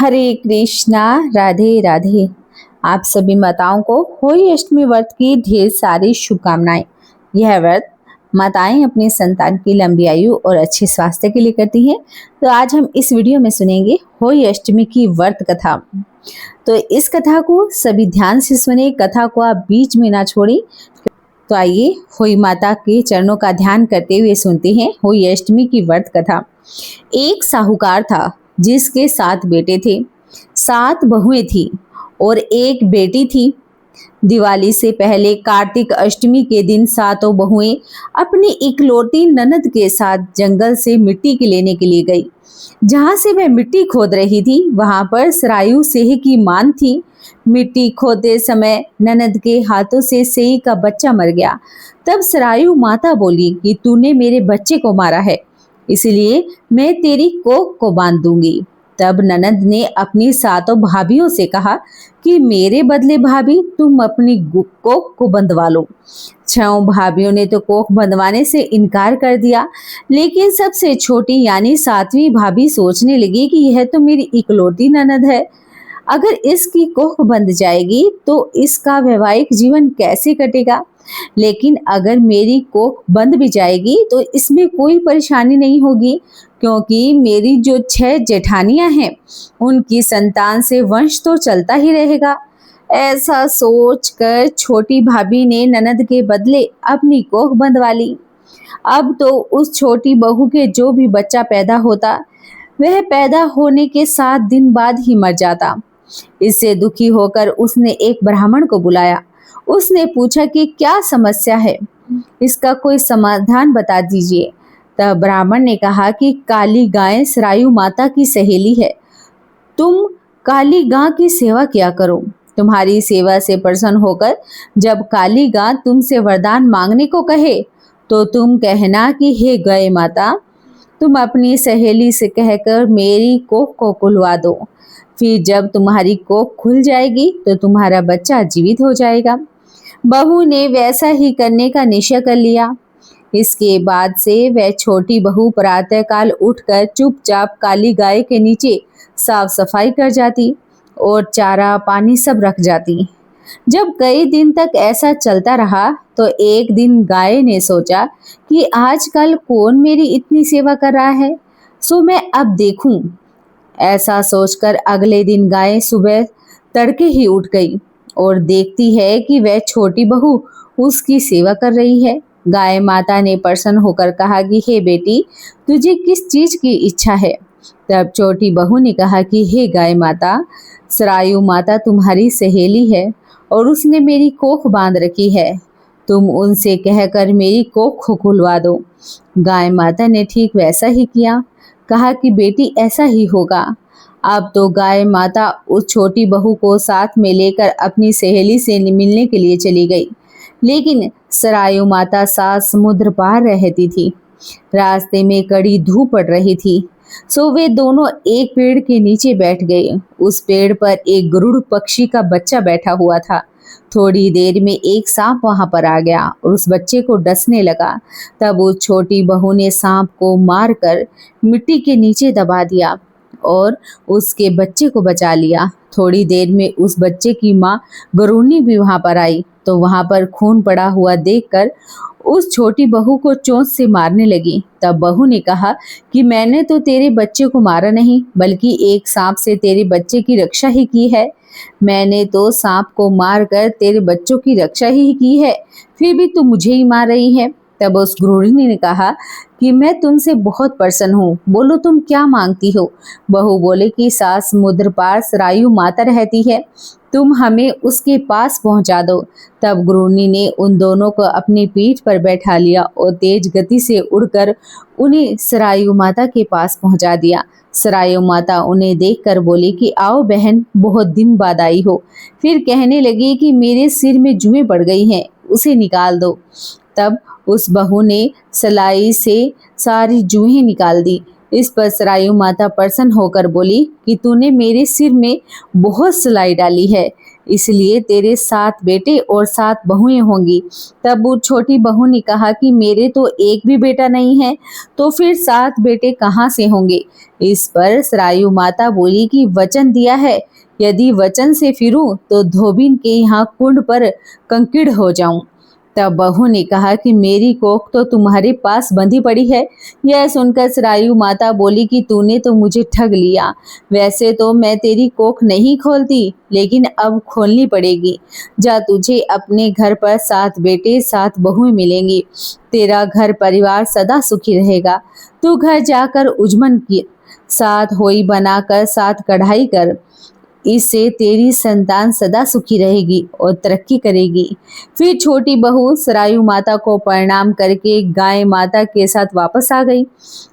हरे कृष्णा। राधे राधे। आप सभी माताओं को होली अष्टमी व्रत की ढेर सारी शुभकामनाएं। यह व्रत माताएं अपने संतान की लंबी आयु और अच्छे स्वास्थ्य के लिए करती हैं। तो आज हम इस वीडियो में सुनेंगे होली अष्टमी की व्रत कथा। तो इस कथा को सभी ध्यान से सुने, कथा को आप बीच में ना छोड़ें। तो आइए होली माता के चरणों का ध्यान करते हुए सुनते हैं होली अष्टमी की व्रत कथा। एक साहूकार था जिसके 7 बेटे थे, 7 बहुएं थी और एक बेटी थी। दिवाली से पहले कार्तिक अष्टमी के दिन सातों बहुएं अपनी इकलौती ननद के साथ जंगल से मिट्टी के लेने के लिए गई। जहां से वह मिट्टी खोद रही थी वहां पर सरायु सेह की मान थी। मिट्टी खोदते समय ननद के हाथों से सेही का बच्चा मर गया। तब सरायु माता बोली कि तूने मेरे बच्चे को मारा है, इसलिए मैं तेरी कोख को बांध दूंगी। तब ननद ने अपनी 7 भाभियों से कहा कि मेरे बदले भाभी तुम अपनी कोख को बंधवा लो। 6 भाभियों ने तो कोख बंधवाने से इनकार कर दिया, लेकिन सबसे छोटी यानी 7वीं भाभी सोचने लगी कि यह तो मेरी इकलौती ननद है, अगर इसकी कोख बंध जाएगी तो इसका वैवाहिक जीवन कैसे कटेगा। लेकिन अगर मेरी कोख बंद भी जाएगी तो इसमें कोई परेशानी नहीं होगी, क्योंकि मेरी जो 6 जेठानियां हैं उनकी संतान से वंश तो चलता ही रहेगा। ऐसा सोचकर छोटी भाभी ने ननद के बदले अपनी कोख बंधवा ली। अब तो उस छोटी बहू के जो भी बच्चा पैदा होता वह पैदा होने के 7 दिन बाद ही मर जाता। इससे दुखी होकर उसने एक ब्राह्मण को बुलाया। उसने पूछा कि क्या समस्या है, इसका कोई समाधान बता दीजिए। तब ब्राह्मण ने कहा कि काली गाय सरायु माता की सहेली है, तुम काली गां की सेवा किया करो। तुम्हारी सेवा से प्रसन्न होकर जब काली गां तुमसे वरदान मांगने को कहे तो तुम कहना कि हे गाय माता, तुम अपनी सहेली से कहकर मेरी कोख को खुलवा दो। फिर जब तुम्हारी कोख खुल जाएगी तो तुम्हारा बच्चा जीवित हो जाएगा। बहू ने वैसा ही करने का निश्चय कर लिया। इसके बाद से वह छोटी बहू प्रातःकाल उठकर चुपचाप काली गाय के नीचे साफ सफाई कर जाती और चारा पानी सब रख जाती। जब कई दिन तक ऐसा चलता रहा तो एक दिन गाय ने सोचा कि आजकल कौन मेरी इतनी सेवा कर रहा है, सो मैं अब देखूं। ऐसा सोचकर अगले दिन गाय सुबह तड़के ही उठ गई और देखती है कि वह छोटी बहू उसकी सेवा कर रही है। गाय माता ने प्रसन्न होकर कहा कि हे बेटी, तुझे किस चीज की इच्छा है। तब छोटी बहू ने कहा कि हे गाय माता, सरायु माता तुम्हारी सहेली है और उसने मेरी कोख बांध रखी है, तुम उनसे कहकर मेरी कोख खुलवा दो। गाय माता ने ठीक वैसा ही किया। कहा कि बेटी ऐसा ही होगा। अब तो गाय माता उस छोटी बहू को साथ में लेकर अपनी सहेली से मिलने के लिए चली गई, लेकिन सरायु माता 7 समुद्र पार रहती थी। रास्ते में कड़ी धूप पड़ रही थी, सो वे दोनों एक पेड़ के नीचे बैठ गए। उस पेड़ पर एक गरुड़ पक्षी का बच्चा बैठा हुआ था। थोड़ी देर में एक सांप वहां पर आ गया और उस बच्चे को डसने लगा। तब उस छोटी बहू ने सांप को मारकर मिट्टी के नीचे दबा दिया और उसके बच्चे को बचा लिया। थोड़ी देर में उस बच्चे की माँ गरुड़नी भी वहां पर आई, तो वहां पर खून पड़ा हुआ देखकर उस छोटी बहू को चोंच से मारने लगी। तब बहू ने कहा कि मैंने तो तेरे बच्चे को मारा नहीं, बल्कि एक सांप से तेरे बच्चे की रक्षा ही की है। मैंने तो सांप को मारकर तेरे बच्चों की रक्षा ही की है, फिर भी तू मुझे ही मार रही है। तब उस गृहिणी ने कहा कि मैं तुमसे बहुत प्रसन्न हूँ, बोलो तुम क्या मांगती हो। बहू बोले कि 7 समुद्र पार सरायु माता रहती है, तुम हमें उसके पास पहुंचा दो। तब गृहिणी ने उन दोनों को अपनी पीठ पर बैठा लिया और तेज गति से उड़कर उन्हें सरायु माता के पास पहुंचा दिया। सरायु माता उन्हें देखकर बोली कि आओ बहन, बहुत दिन बाद आई हो। फिर कहने लगी कि मेरे सिर में जुएं पड़ गई हैं, उसे निकाल दो। तब उस बहू ने सलाई से सारी जुएं निकाल दी। इस पर सरायु माता प्रसन्न होकर बोली कि तूने मेरे सिर में बहुत सलाई डाली है, इसलिए तेरे 7 बेटे और 7 बहुएं होंगी। तब वो छोटी बहू ने कहा कि मेरे तो एक भी बेटा नहीं है, तो फिर 7 बेटे कहाँ से होंगे। इस पर सरायु माता बोली कि वचन दिया है, यदि वचन से फिरूं तो धोबिन के यहाँ कुंड पर कंकड़ हो जाऊं। तब बहू ने कहा कि मेरी कोख तो तुम्हारे पास बंधी पड़ी है। यह सुनकर सरायु माता बोली कि तूने तो मुझे ठग लिया। वैसे तो मैं तेरी कोख नहीं खोलती, लेकिन अब खोलनी पड़ेगी। जा, तुझे अपने घर पर 7 बेटे 7 बहुएं मिलेंगी। तेरा घर परिवार सदा सुखी रहेगा। तू घर जाकर उजमन की 7 होई बनाकर 7 कढ़ाई कर। इससे तेरी संतान सदा सुखी रहेगी और तरक्की करेगी। फिर छोटी बहू सरायु माता को प्रणाम करके गाय माता के साथ वापस आ गई।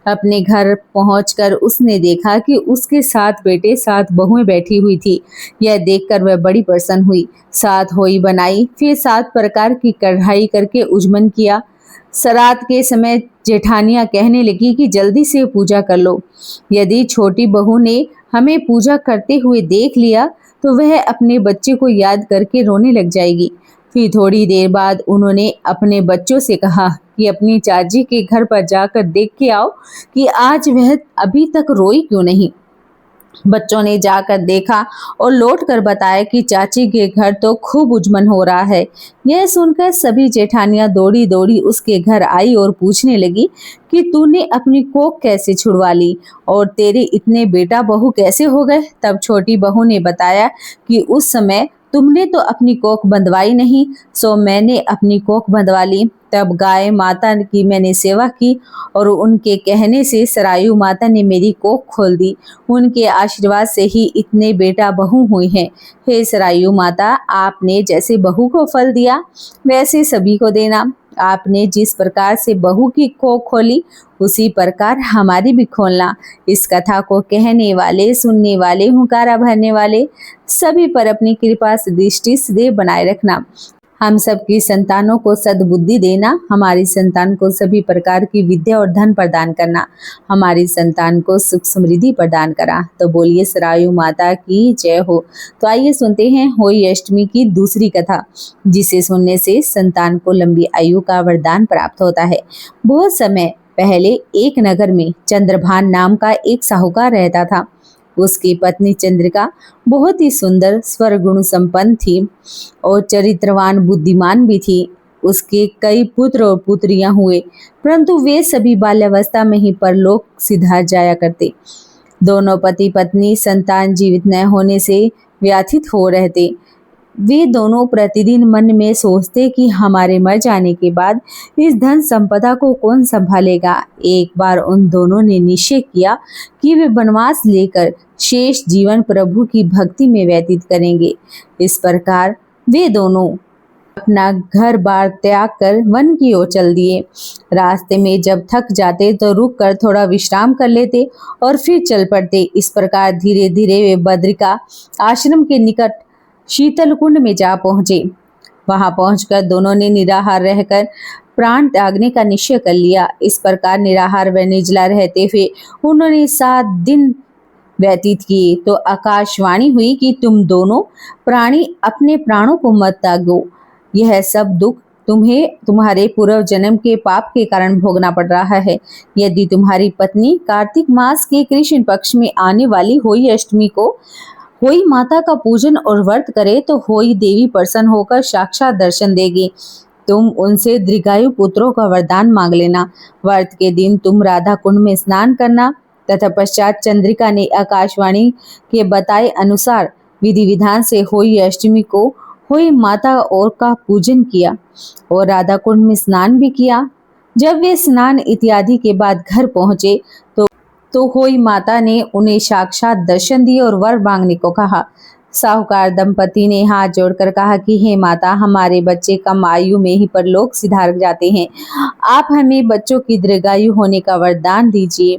अपने घर पहुंचकर उसने देखा कि उसके 7 बेटे 7 बहुएं बैठी हुई थी। यह देखकर वह बड़ी प्रसन्न हुई। 7 होई बनाई, फिर 7 प्रकार की कढ़ाई करके उजमन किया। सरात के समय जेठानियां कहने लगी कि जल्दी से पूजा कर लो। यदि छोटी बहू ने हमें पूजा करते हुए देख लिया तो वह अपने बच्चे को याद करके रोने लग जाएगी। फिर थोड़ी देर बाद उन्होंने अपने बच्चों से कहा कि अपनी चाची के घर पर जाकर देख के आओ कि आज वह अभी तक रोई क्यों नहीं। बच्चों ने जाकर देखा और लौटकर बताया कि चाची के घर तो खूब उजमन हो रहा है। यह सुनकर सभी जेठानियां दौड़ी दौड़ी उसके घर आई और पूछने लगी कि तूने अपनी कोख कैसे छुड़वा ली और तेरे इतने बेटा बहू कैसे हो गए। तब छोटी बहू ने बताया कि उस समय तुमने तो अपनी कोख बंधवाई नहीं, सो मैंने अपनी कोख बंधवा ली। तब गाय माता की मैंने सेवा की और उनके कहने से सरायु माता ने मेरी कोख खोल दी। उनके आशीर्वाद से ही इतने बेटा बहू हुए हैं। हे सरायु माता, आपने जैसे बहू को फल दिया वैसे सभी को देना। आपने जिस प्रकार से बहू की कोख खोली उसी प्रकार हमारी भी खोलना। इस कथा को कहने वाले, सुनने वाले, हुंकारा भरने वाले सभी पर अपनी कृपा दृष्टि सदैव बनाए रखना। हम सबकी संतानों को सद्बुद्धि देना। हमारी संतान को सभी प्रकार की विद्या और धन प्रदान करना। हमारी संतान को सुख समृद्धि प्रदान करा। तो बोलिए सरायु माता की जय हो। तो आइए सुनते हैं होली अष्टमी की दूसरी कथा, जिसे सुनने से संतान को लंबी आयु का वरदान प्राप्त होता है। बहुत समय पहले एक नगर में चंद्रभान नाम का एक साहूकार रहता था। उसकी पत्नी चंद्रिका बहुत ही सुंदर, स्वरगुण संपन्न थी और चरित्रवान, बुद्धिमान भी थी। उसके कई पुत्र और पुत्रियां हुए, परंतु वे सभी बाल्यावस्था में ही परलोक सिधार जाया करते। दोनों पति पत्नी संतान जीवित न होने से व्यथित हो रहते। वे दोनों प्रतिदिन मन में सोचते कि हमारे मर जाने के बाद इस धन संपदा को कौन संभालेगा। एक बार उन दोनों ने निश्चय किया कि वे वनवास लेकर शेष जीवन प्रभु की भक्ति में व्यतीत करेंगे। इस प्रकार वे दोनों अपना घर बार त्याग कर वन की ओर चल दिए। रास्ते में जब थक जाते तो रुक कर थोड़ा विश्राम कर लेते और फिर चल पड़ते। इस प्रकार धीरे धीरे वे बद्रिका आश्रम के निकट शीतल कुंड में जा पहुंचे। वहां पहुंचकर दोनों ने निराहार रहकर प्राण त्यागने का निश्चय कर लिया। इस प्रकार निराहार व निर्जला रहते हुए उन्होंने 7 दिन व्यतीत किए तो आकाशवाणी हुई कि तुम दोनों प्राणी अपने प्राणों को मत त्यागो। यह सब दुख तुम्हें तुम्हारे पूर्व जन्म के पाप के कारण भोगना पड़ रहा है। यदि तुम्हारी पत्नी कार्तिक मास के कृष्ण पक्ष में आने वाली होली अष्टमी को होई माता का पूजन और व्रत करे तो होई देवी प्रसन्न होकर साक्षात दर्शन देगी। तुम उनसे दीर्घायु पुत्रों का वरदान मांग लेना। व्रत के दिन तुम राधा कुंड में स्नान करना। तथा पश्चात चंद्रिका ने आकाशवाणी के बताए अनुसार विधि विधान से होली अष्टमी को होई माता और का पूजन किया और राधा कुंड में स्नान भी किया। जब वे स्नान इत्यादि के बाद घर पहुंचे तो होई माता ने उन्हें साक्षात दर्शन दिए और वर मांगने को कहा। साहूकार दंपति ने हाथ जोड़कर कहा कि हे माता, हमारे बच्चे कम आयु में ही परलोक सिधार जाते हैं। आप हमें बच्चों की दीर्घायु होने का वरदान दीजिए।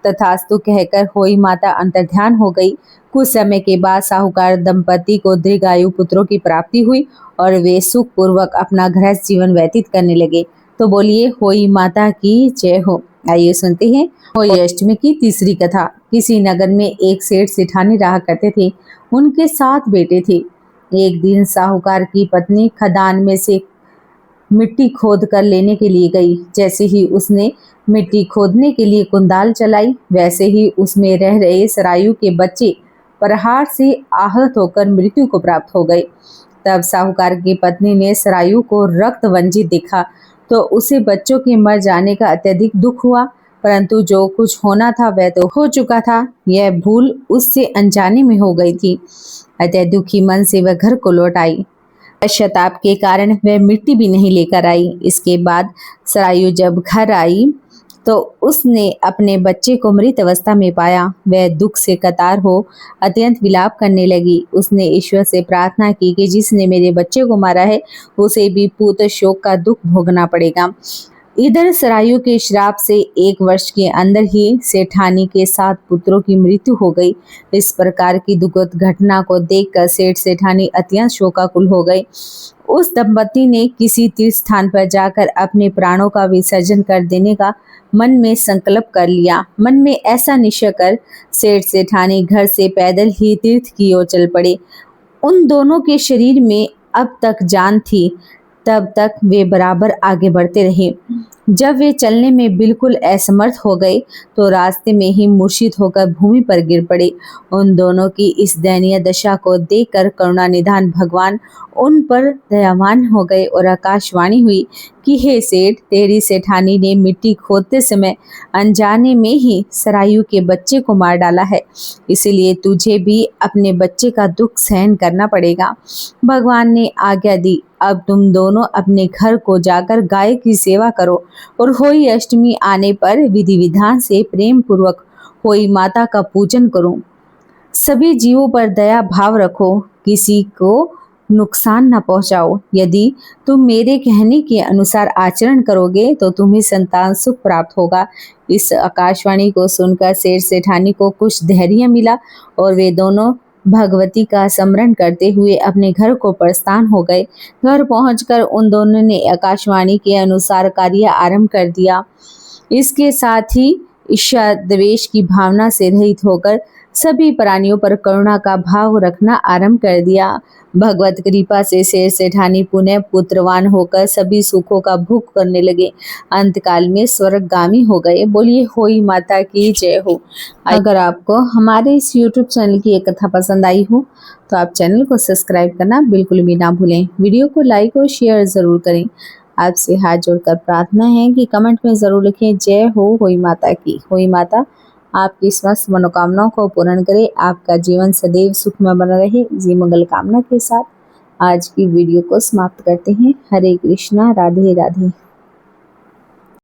तथास्तु कहकर होई माता अंतर्ध्यान हो गई। कुछ समय के बाद साहूकार दंपति को दीर्घायु पुत्रों की प्राप्ति हुई और वे सुख पूर्वक अपना गृहस्थ जीवन व्यतीत करने लगे। तो बोलिए होई माता की जय हो। आइए सुनते हैं होली अष्टमी की तीसरी कथा। किसी नगर में एक सेठ सेठानी रहा करते थे। उनके 7 बेटे थे। एक दिन साहूकार की पत्नी खदान में से मिट्टी खोद कर लेने के लिए गई। जैसे ही उसने मिट्टी खोदने के लिए कुंदाल चलाई, वैसे ही उसमें रह रहे सरायु के बच्चे प्रहार से आहत होकर मृत्यु को प्राप्त हो गए। तब साहूकार की पत्नी ने सरायु को रक्त वंजित देखा तो उसे बच्चों के मर जाने का अत्यधिक दुख हुआ, परंतु जो कुछ होना था वह तो हो चुका था। यह भूल उससे अनजाने में हो गई थी। अतः दुखी मन से वह घर को लौट आई। पश्चाताप के कारण वह मिट्टी भी नहीं लेकर आई। इसके बाद सरायु जब घर आई तो उसने अपने बच्चे को मृत अवस्था में पाया। वह दुख से कतार हो अत्यंत विलाप करने लगी। उसने ईश्वर से प्रार्थना की कि जिसने मेरे बच्चे को मारा है उसे भी पूत शोक का दुख भोगना पड़ेगा। इधर सरायु के श्राप से 1 वर्ष के अंदर ही सेठानी के 7 पुत्रों की मृत्यु हो गई। इस प्रकार की दुखद घटना को देखकर सेठ सेठानी अत्यंत शोकाकुल हो गए। उस दंपति ने किसी तीर्थ स्थान पर जाकर अपने प्राणों का विसर्जन कर देने का मन में संकल्प कर लिया। मन में ऐसा निश्चय कर सेठ सेठानी घर से पैदल ही तीर्थ की ओर चल पड़े। उन दोनों के शरीर में अब तक जान थी, तब तक वे बराबर आगे बढ़ते रहे। जब वे चलने में बिल्कुल असमर्थ हो गए तो रास्ते में ही मूर्छित होकर भूमि पर गिर पड़े। उन दोनों की इस दयनीय दशा को देखकर करुणानिधान भगवान उन पर दयावान हो गए और आकाशवाणी हुई कि हे सेठ, तेरी सेठानी ने मिट्टी खोदते समय अनजाने में ही सरायु के बच्चे को मार डाला है, इसलिए तुझे भी अपने बच्चे का दुख सहन करना पड़ेगा। भगवान ने आज्ञा दी, अब तुम दोनों अपने घर को जाकर गाय की सेवा करो और होली अष्टमी आने पर विधि विधान से प्रेम पूर्वक होली माता का पूजन करो। सभी जीवों पर दया भाव रखो, किसी को नुकसान न पहुंचाओ। यदि तुम मेरे कहने के अनुसार आचरण करोगे तो तुम्हें संतान सुख प्राप्त होगा। इस आकाशवाणी को सुनकर सेठ सेठानी को कुछ धैर्य मिला और वे दोनों भगवती का स्मरण करते हुए अपने घर को प्रस्थान हो गए। घर पहुंचकर उन दोनों ने आकाशवाणी के अनुसार कार्य आरंभ कर दिया। इसके साथ ही ईर्ष्या द्वेष की भावना से रहित होकर सभी प्राणियों पर करुणा का भाव रखना आरंभ कर दिया। भगवत कृपा से सेठ सेठानी पुनः पुत्रवान होकर सभी सुखों का भोग करने लगे। अंतकाल में स्वर्गगामी हो गए। बोलिए होई माता की जय हो। अगर आपको हमारे इस YouTube चैनल की एक कथा पसंद आई हो तो आप चैनल को सब्सक्राइब करना बिल्कुल भी ना भूलें। वीडियो को लाइक और शेयर ज़रूर करें। आपसे हाथ जोड़कर प्रार्थना है कि कमेंट में ज़रूर लिखें जय हो होई माता की। होई माता आपकी समस्त मनोकामनाओं को पूर्ण करे, आपका जीवन सदैव सुखमय बना रहे। जी मंगल कामना के साथ आज की वीडियो को समाप्त करते हैं। हरे कृष्णा, राधे राधे।